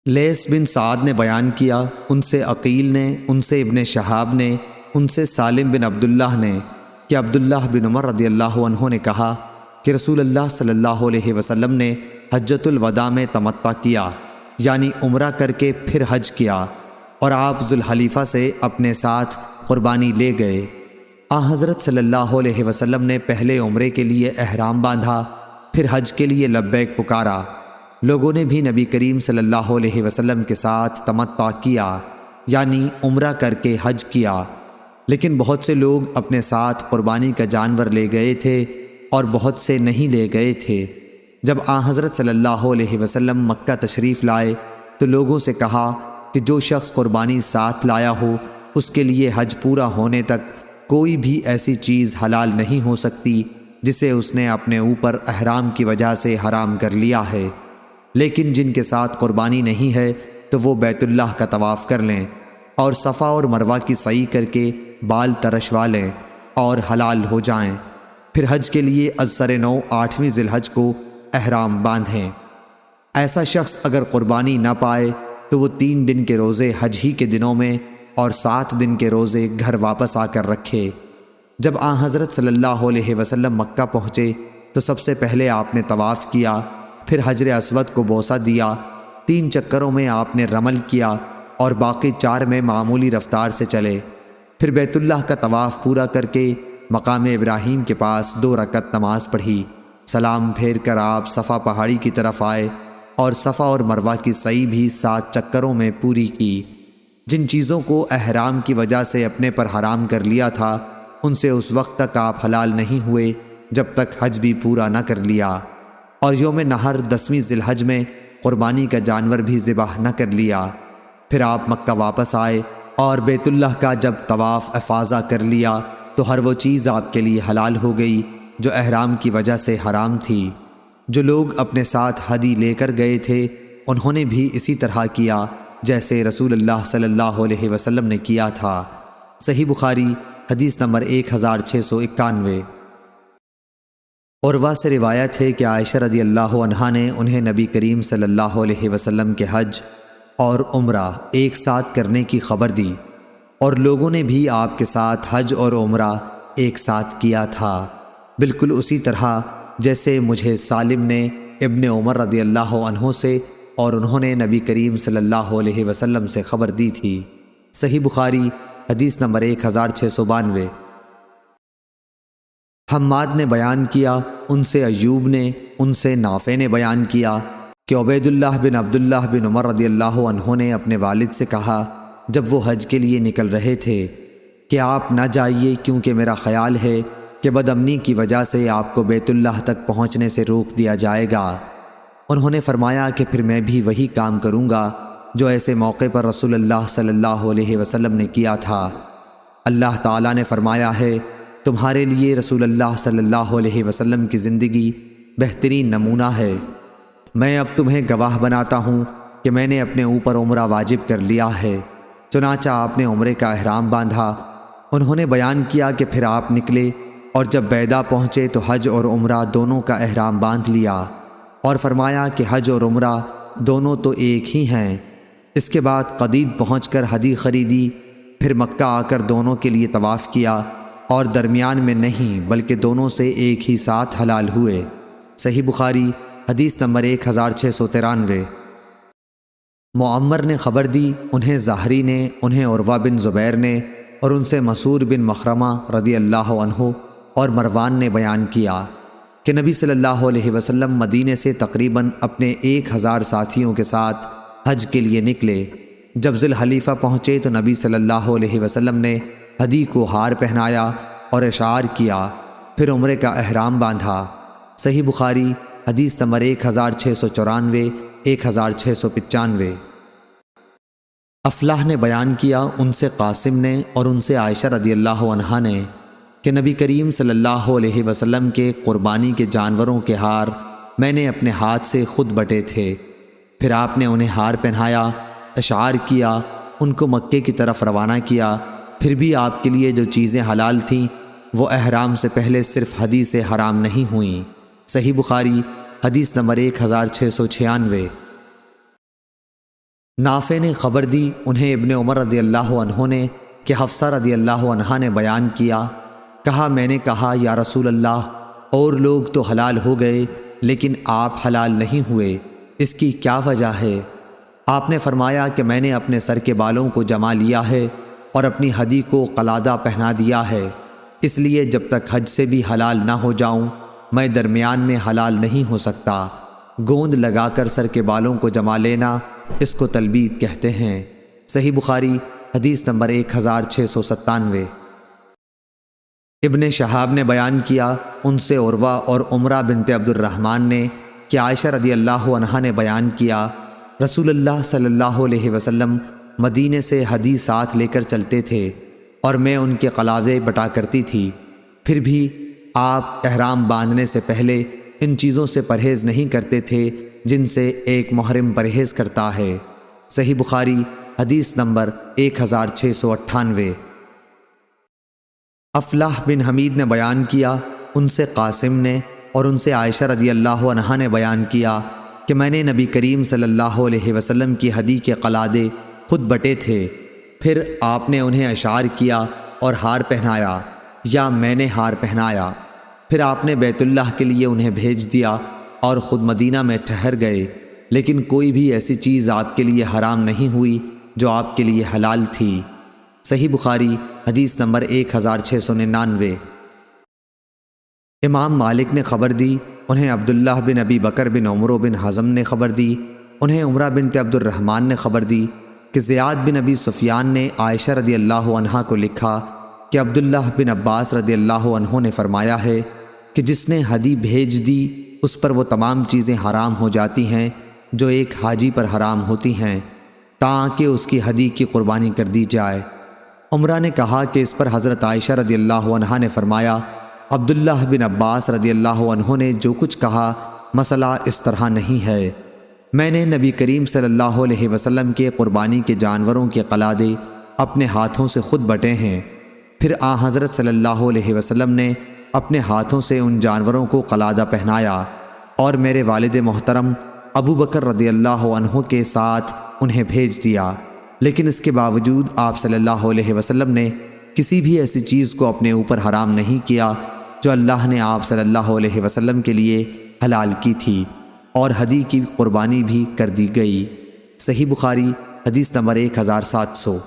لیث بن سعد نے بیان کیا، ان سے عقیل نے، ان سے ابن شہاب نے، ان سے سالم بن عبداللہ نے کہ عبداللہ بن عمر رضی اللہ عنہ نے کہا کہ رسول اللہ صلی اللہ علیہ وسلم نے حجۃ الوداع میں تمتع کیا، یعنی عمرہ کر کے پھر حج کیا، اور آپ ذوالحلیفہ سے اپنے ساتھ قربانی لے گئے۔ حضرت صلی اللہ علیہ وسلم نے پہلے عمرے کے لیے احرام باندھا، پھر حج کے لیے لبیک پکارا۔ لوگوں نے بھی نبی کریم صلی اللہ علیہ وسلم کے ساتھ تمتع کیا، یعنی عمرہ کر کے حج کیا، لیکن بہت سے لوگ اپنے ساتھ قربانی کا جانور لے گئے تھے اور بہت سے نہیں لے گئے تھے۔ جب حضرت صلی اللہ علیہ وسلم مکہ تشریف لائے تو لوگوں سے کہا کہ جو شخص قربانی ساتھ لایا ہو اس کے لیے حج پورا ہونے تک کوئی بھی ایسی چیز حلال نہیں ہو سکتی جسے اس نے اپنے اوپر احرام کی وجہ سے حرام کر لیا ہے، لیکن جن کے ساتھ قربانی نہیں ہے تو وہ بیت اللہ کا طواف کر لیں اور صفا اور مروہ کی سعی کر کے بال ترشوا لیں اور حلال ہو جائیں، پھر حج کے لیے ازسر نو 8ویں ذی الحج کو احرام باندھیں۔ ایسا شخص اگر قربانی نہ پائے تو وہ 3 دن کے روزے حج ہی کے دنوں میں اور 7 دن کے روزے گھر واپس آ کر رکھے۔ جب حضرت صلی اللہ علیہ وسلم مکہ پہنچے تو سب سے پہلے آپ نے طواف کیا، پھر حجر اسود کو بوسہ دیا، 3 چکروں میں آپ نے رمل کیا اور باقی 4 میں معمولی رفتار سے چلے، پھر بیت اللہ کا طواف پورا کر کے مقام ابراہیم کے پاس 2 رکعت نماز پڑھی، سلام پھیر کر آپ صفا پہاڑی کی طرف آئے اور صفا اور مروہ کی سعی بھی 7 چکروں میں پوری کی۔ جن چیزوں کو احرام کی وجہ سے اپنے پر حرام کر لیا تھا ان سے اس وقت تک آپ حلال نہیں ہوئے جب تک حج بھی پورا نہ کر لیا، اور یوم نحر 10ویں ذی الحج میں قربانی کا جانور بھی ذبح نہ کر لیا۔ پھر آپ مکہ واپس آئے اور بیت اللہ کا جب طواف افاضہ کر لیا تو ہر وہ چیز آپ کے لیے حلال ہو گئی جو احرام کی وجہ سے حرام تھی۔ جو لوگ اپنے ساتھ ہدی لے کر گئے تھے انہوں نے بھی اسی طرح کیا جیسے رسول اللہ صلی اللہ علیہ وسلم نے کیا تھا۔ صحیح بخاری حدیث نمبر 1691۔ عروہ سے روایت ہے کہ عائشہ رضی اللہ عنہا نے انہیں نبی کریم صلی اللہ علیہ وسلم کے حج اور عمرہ ایک ساتھ کرنے کی خبر دی، اور لوگوں نے بھی آپ کے ساتھ حج اور عمرہ ایک ساتھ کیا تھا، بالکل اسی طرح جیسے مجھے سالم نے ابن عمر رضی اللہ عنہ سے اور انہوں نے نبی کریم صلی اللہ علیہ وسلم سے خبر دی تھی۔ صحیح بخاری حدیث نمبر 1692۔ حماد نے بیان کیا، ان سے ایوب نے، ان سے نافع نے بیان کیا کہ عبید اللہ بن عبداللہ بن عمر رضی اللہ عنہ نے اپنے والد سے کہا جب وہ حج کے لیے نکل رہے تھے کہ آپ نہ جائیے کیونکہ میرا خیال ہے کہ بد امنی کی وجہ سے آپ کو بیت اللہ تک پہنچنے سے روک دیا جائے گا۔ انہوں نے فرمایا کہ پھر میں بھی وہی کام کروں گا جو ایسے موقع پر رسول اللہ صلی اللہ علیہ وسلم نے کیا تھا۔ اللہ تعالیٰ نے فرمایا ہے تمہارے لیے رسول اللہ صلی اللہ علیہ وسلم کی زندگی بہترین نمونہ ہے۔ میں اب تمہیں گواہ بناتا ہوں کہ میں نے اپنے اوپر عمرہ واجب کر لیا ہے۔ چنانچہ آپ نے عمرے کا احرام باندھا۔ انہوں نے بیان کیا کہ پھر آپ نکلے اور جب بیدا پہنچے تو حج اور عمرہ دونوں کا احرام باندھ لیا، اور فرمایا کہ حج اور عمرہ دونوں تو ایک ہی ہیں۔ اس کے بعد قدید پہنچ کر ہدی خریدی، پھر مکہ آ کر دونوں کے لیے طواف کیا، اور درمیان میں نہیں بلکہ دونوں سے ایک ہی ساتھ حلال ہوئے۔ صحیح بخاری حدیث نمبر 1693۔ معمر نے خبر دی، انہیں زہری نے، انہیں عروہ بن زبیر نے، اور ان سے مسعود بن مخرمہ رضی اللہ عنہ اور مروان نے بیان کیا کہ نبی صلی اللہ علیہ وسلم مدینے سے تقریباً اپنے 1000 ساتھیوں کے ساتھ حج کے لیے نکلے۔ جب ذی الحلیفہ پہنچے تو نبی صلی اللہ علیہ وسلم نے ہدی کو ہار پہنایا اور اشعار کیا، پھر عمرے کا احرام باندھا۔ صحیح بخاری حدیث نمبر 1694، 1695۔ افلاح نے بیان کیا، ان سے قاسم نے اور ان سے عائشہ رضی اللہ عنہا نے کہ نبی کریم صلی اللہ علیہ وسلم کے قربانی کے جانوروں کے ہار میں نے اپنے ہاتھ سے خود بٹے تھے، پھر آپ نے انہیں ہار پہنایا، اشعار کیا، ان کو مکے کی طرف روانہ کیا۔ پھر بھی آپ کے لیے جو چیزیں حلال تھیں وہ احرام سے پہلے صرف ہدی سے حرام نہیں ہوئیں۔ صحیح بخاری حدیث نمبر 1696۔ نافع نے خبر دی انہیں ابن عمر رضی اللہ عنہ نے کہ حفصہ رضی اللہ عنہا نے بیان کیا، کہا میں نے کہا یا رسول اللہ، اور لوگ تو حلال ہو گئے لیکن آپ حلال نہیں ہوئے، اس کی کیا وجہ ہے؟ آپ نے فرمایا کہ میں نے اپنے سر کے بالوں کو جما لیا ہے اور اپنی ہدی کو قلادہ پہنا دیا ہے، اس لیے جب تک حج سے بھی حلال نہ ہو جاؤں میں درمیان میں حلال نہیں ہو سکتا۔ گوند لگا کر سر کے بالوں کو جما لینا اس کو تلبید کہتے ہیں۔ صحیح بخاری حدیث نمبر 1697۔ ابن شہاب نے بیان کیا ان سے عروہ اور عمرہ بنت عبد الرحمن نے کہ عائشہ رضی اللہ عنہا نے بیان کیا رسول اللہ صلی اللہ علیہ وسلم مدینے سے ہدی ساتھ لے کر چلتے تھے اور میں ان کے قلادے بٹا کرتی تھی، پھر بھی آپ احرام باندھنے سے پہلے ان چیزوں سے پرہیز نہیں کرتے تھے جن سے ایک محرم پرہیز کرتا ہے۔ صحیح بخاری حدیث نمبر 1698۔ افلاح بن حمید نے بیان کیا ان سے قاسم نے اور ان سے عائشہ رضی اللہ عنہا نے بیان کیا کہ میں نے نبی کریم صلی اللہ علیہ وسلم کی ہدی کے قلادے خود بٹے تھے، پھر آپ نے انہیں اشعار کیا اور ہار پہنایا یا میں نے ہار پہنایا، پھر آپ نے بیت اللہ کے لیے انہیں بھیج دیا اور خود مدینہ میں ٹھہر گئے، لیکن کوئی بھی ایسی چیز آپ کے لیے حرام نہیں ہوئی جو آپ کے لیے حلال تھی۔ صحیح بخاری حدیث نمبر 1699۔ امام مالک نے خبر دی انہیں عبداللہ بن ابی بکر بن عمر بن حزم نے خبر دی، انہیں عمرہ بنت عبد الرحمن نے خبر دی کہ زیاد بن ابی سفیان نے عائشہ رضی اللہ عنہا کو لکھا کہ عبداللہ بن عباس رضی اللہ عنہ نے فرمایا ہے کہ جس نے ہدی بھیج دی اس پر وہ تمام چیزیں حرام ہو جاتی ہیں جو ایک حاجی پر حرام ہوتی ہیں تاکہ اس کی ہدی کی قربانی کر دی جائے۔ عمرہ نے کہا کہ اس پر حضرت عائشہ رضی اللہ عنہا نے فرمایا عبداللہ بن عباس رضی اللہ عنہ نے جو کچھ کہا مسئلہ اس طرح نہیں ہے، میں نے نبی کریم صلی اللہ علیہ وسلم کے قربانی کے جانوروں کے قلادے اپنے ہاتھوں سے خود بٹے ہیں، پھر آن حضرت صلی اللہ علیہ وسلم نے اپنے ہاتھوں سے ان جانوروں کو قلادہ پہنایا اور میرے والد محترم ابو بکر رضی اللہ عنہ کے ساتھ انہیں بھیج دیا، لیکن اس کے باوجود آپ صلی اللہ علیہ وسلم نے کسی بھی ایسی چیز کو اپنے اوپر حرام نہیں کیا جو اللہ نے آپ صلی اللہ علیہ وسلم کے لیے حلال کی تھی، اور ہدی کی قربانی بھی کر دی گئی۔ صحیح بخاری حدیث نمبر 1700۔